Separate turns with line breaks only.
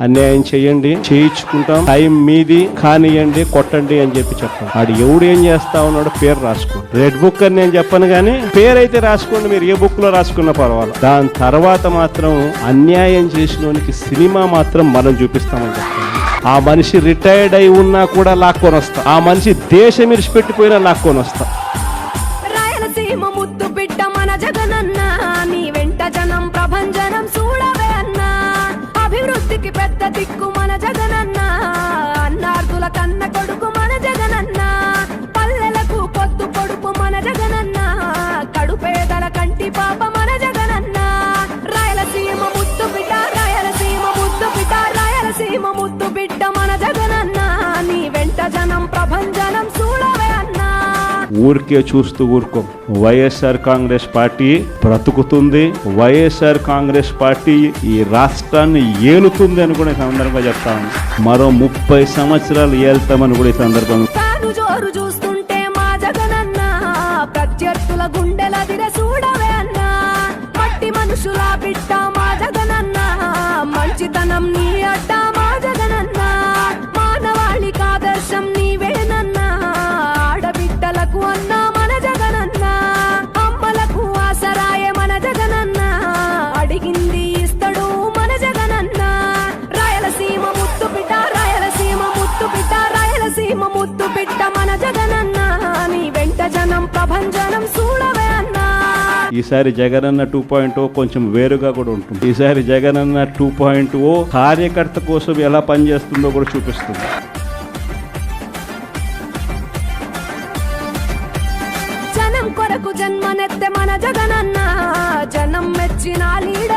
అన్యాయం చేయండి, చేయించుకుంటాం, టైం మీది, కానియండి, కొట్టండి అని చెప్పాను. వాడు ఎవడు ఏం చేస్తా ఉన్నాడు పేరు రాసుకోండి. రెడ్ బుక్ అని నేను చెప్పను కానీ పేరైతే రాసుకోండి, మీరు ఏ బుక్ లో రాసుకున్నా పర్వాలేదు. దాని తర్వాత మాత్రం అన్యాయం చేసినోనికి సినిమా మాత్రం మనం చూపిస్తామని చెప్తాను. ఆ మనిషి రిటైర్డ్ అయి ఉన్నా కూడా లాక్కొని వస్తా, ఆ మనిషి దేశం విడిచిపెట్టిపోయినా లాక్కొని వస్తా.
రాయలసీమ ముద్దు బిడ్డ మన జగనన్న, నీ వెంట జనం ప్రభంజనం చూడవే అన్నా. అభివృద్ధికి పెద్ద దిక్కు మన జగనన్న, అన్నార్థుల కన్న కొడుకు మన జగనన్న. పల్లెలకు పొద్దు పొడుపు మన జగనన్న, కడుపేదల కంటి పాప మన జగనన్న. రాయలసీమ ముద్దు బిడ్డ, రాయలసీమ ముద్దు బిడ్డ, రాయలసీమ ముద్దు బిడ్డ మన జగనన్న, నీ వెంట జనం ప్రభంజనం చూడవే అన్నా.
ఊరికే చూస్తూ ఊరుకో. వైఎస్ఆర్ కాంగ్రెస్ పార్టీ బ్రతుకుతుంది, వైఎస్ఆర్ కాంగ్రెస్ పార్టీ ఈ రాష్ట్రాన్ని ఏలుతుంది అని కూడా ఈ సందర్భంగా చెప్తాను. మరో 30 సంవత్సరాలు ఏళ్తామని కూడా ఈ సందర్భంగా
జోరు చూస్తుంటే మా జగనన్న, ప్రత్యర్థుల గుండెల దిర చూడవే అన్నా. మట్టి మనుషుల బిడ్డ మా జగనన్న, మంచితనం నీ అడ్డ మా జగనన్న. మానవాళికి ఆదర్శం నీవేనన్నా, ఆడబిడ్డలకు అన్నా మన జగనన్న. అమ్మలకు ఆసరాయే మన జగనన్న, అడిగింది ఇస్తడు మన జగనన్న. రాయలసీమ ముద్దు బిడ్డ, రాయలసీమ ముద్దు బిడ్డ, రాయలసీమ ముద్దు బిడ్డ మన జగనన్న, నీ వెంట జనం ప్రభంజనం చూడవే అన్నా.
ఈసారి జగనన్న 2.0 కొంచెం వేరుగా కూడా ఉంటుంది. ఈసారి జగనన్న 2.0 కార్యకర్త కోసం ఎలా పనిచేస్తుందో కూడా చూపిస్తుంది.
జనం కొరకు జన్మనెత్తే మన జగనన్న, జనం మెచ్చిన లీడ